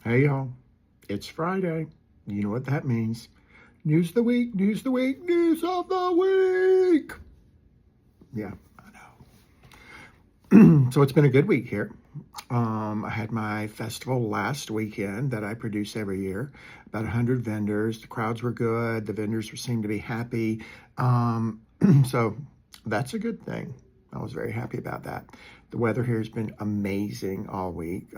Hey y'all, it's Friday. You know what that means. News of the week, news of the week, news of the week. Yeah, I know. So it's been a good week here. I had my festival last weekend that I produce every year. About 100 vendors. The crowds were good. The vendors seemed to be happy. So that's a good thing. I was very happy about that. The weather here has been amazing all week.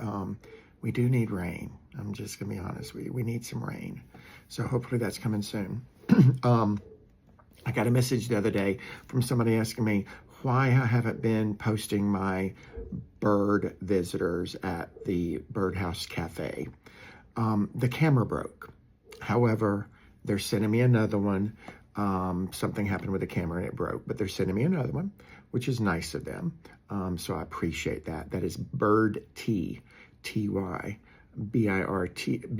We do need rain. I'm just going to be honest with you. We need some rain. So hopefully that's coming soon. I got a message the other day from somebody asking me why I haven't been posting my bird visitors at the Birdhouse Cafe. The camera broke. However, they're sending me another one. Something happened with the camera and it broke, but they're sending me another one, which is nice of them. So I appreciate that. That is Bird T, T-Y, B-I-R-D-T-Y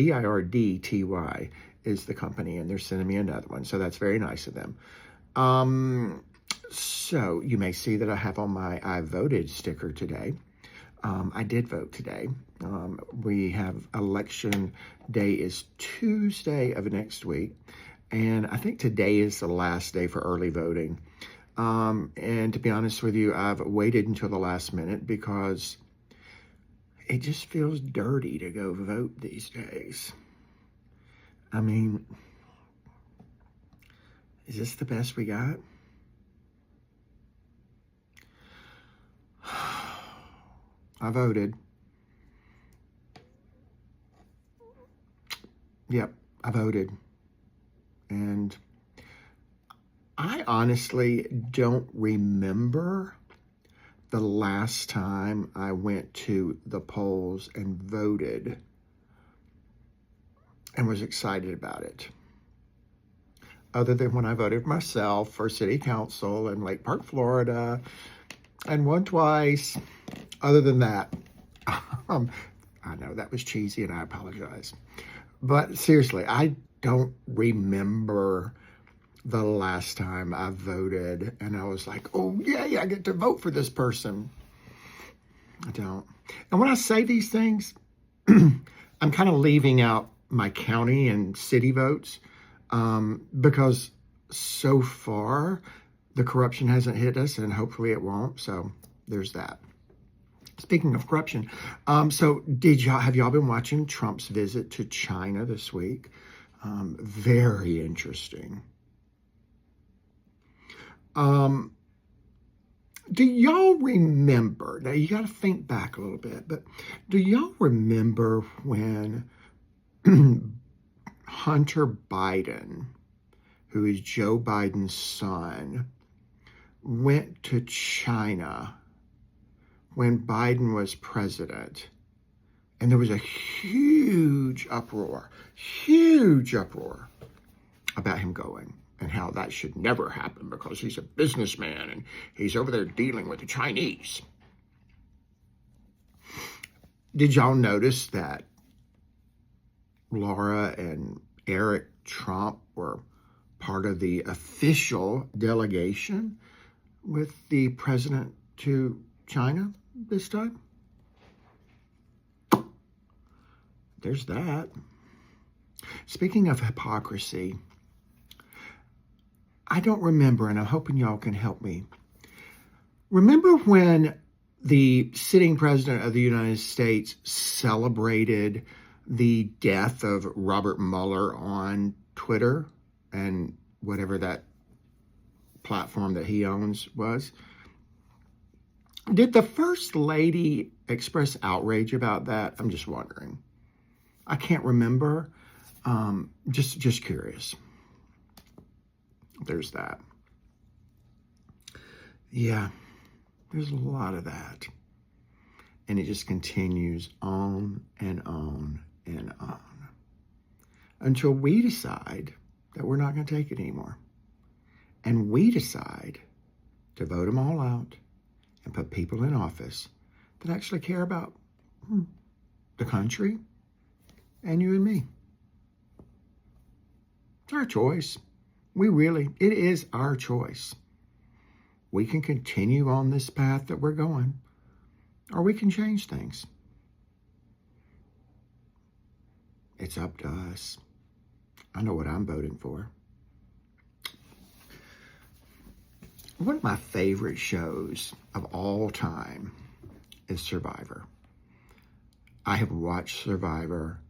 is the company, and they're sending me another one. So that's very nice of them. So you may see that I have on my I voted sticker today. I did vote today. We have election day is Tuesday of next week. And I think today is the last day for early voting. And to be honest with you, I've waited until the last minute because it just feels dirty to go vote these days. I mean, is this the best we got? I voted. Yep, I voted. And I honestly don't remember the last time I went to the polls and voted and was excited about it. Other than when I voted for myself for city council in Lake Park, Florida, and won twice. Other than that, I know that was cheesy and I apologize. But seriously, I don't remember the last time I voted and I was like, oh, yay, I get to vote for this person. I don't. And when I say these things, I'm kind of leaving out my county and city votes because so far the corruption hasn't hit us and hopefully it won't. So there's that. Speaking of corruption, so have y'all been watching Trump's visit to China this week? Very interesting. Do y'all remember, now you got to think back a little bit, but do y'all remember when Hunter Biden, who is Joe Biden's son, went to China when Biden was president, and there was a huge uproar about him going and how that should never happen because he's a businessman and he's over there dealing with the Chinese. Did y'all notice that Laura and Eric Trump were part of the official delegation with the president to China this time? There's that. Speaking of hypocrisy, I don't remember, and I'm hoping y'all can help me. Remember when the sitting president of the United States celebrated the death of Robert Mueller on Twitter and whatever that platform that he owns was? Did the First Lady express outrage about that? I'm just wondering. I can't remember. Just curious. There's that. Yeah, there's a lot of that. And it just continues on and on and on until we decide that we're not going to take it anymore. And we decide to vote them all out and put people in office that actually care about the country and you and me. It's our choice. It is our choice. We can continue on this path that we're going, or we can change things. It's up to us. I know what I'm voting for. One of my favorite shows of all time is Survivor. I have watched Survivor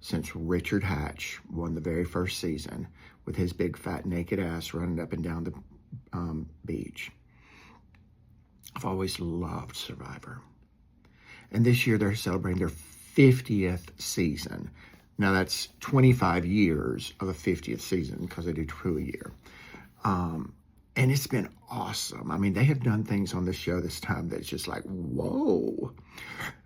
since Richard Hatch won the very first season with his big fat naked ass running up and down the beach. I've always loved Survivor. And this year they're celebrating their 50th season. Now that's 25 years of a 50th season because they do 2 a year. And it's been awesome. I mean, they have done things on this show this time that's just like, whoa.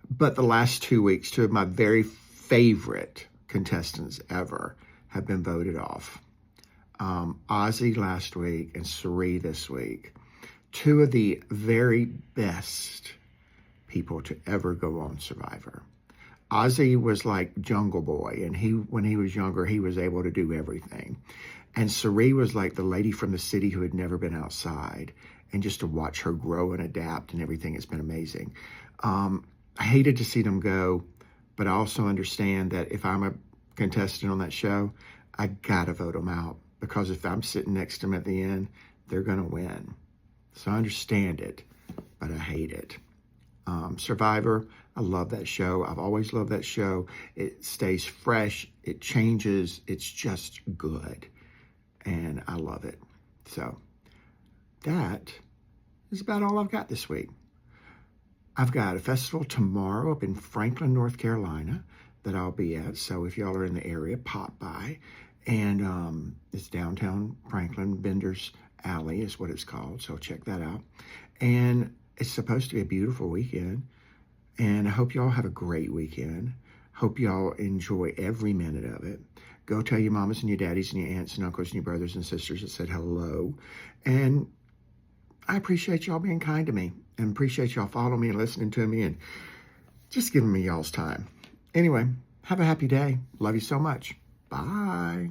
But the last 2 weeks, 2 of my very favorite contestants ever have been voted off. Ozzy last week and Cirie this week. 2 of the very best people to ever go on Survivor. Ozzy was like Jungle Boy, and when he was younger, he was able to do everything. And Cirie was like the lady from the city who had never been outside. And just to watch her grow and adapt and everything has been amazing. I hated to see them go, but I also understand that if I'm a contestant on that show, I gotta vote them out. Because if I'm sitting next to them at the end, they're gonna win. So I understand it, but I hate it. Survivor, I love that show. I've always loved that show. It stays fresh. It changes. It's just good. And I love it. So that is about all I've got this week. I've got a festival tomorrow up in Franklin, North Carolina that I'll be at. So if y'all are in the area, pop by. And it's downtown Franklin. Bender's Alley is what it's called. So check that out. And it's supposed to be a beautiful weekend. And I hope y'all have a great weekend. Hope y'all enjoy every minute of it. Go tell your mamas and your daddies and your aunts and uncles and your brothers and sisters that said hello. And I appreciate y'all being kind to me and appreciate y'all following me and listening to me and just giving me y'all's time. Anyway, have a happy day. Love you so much. Bye.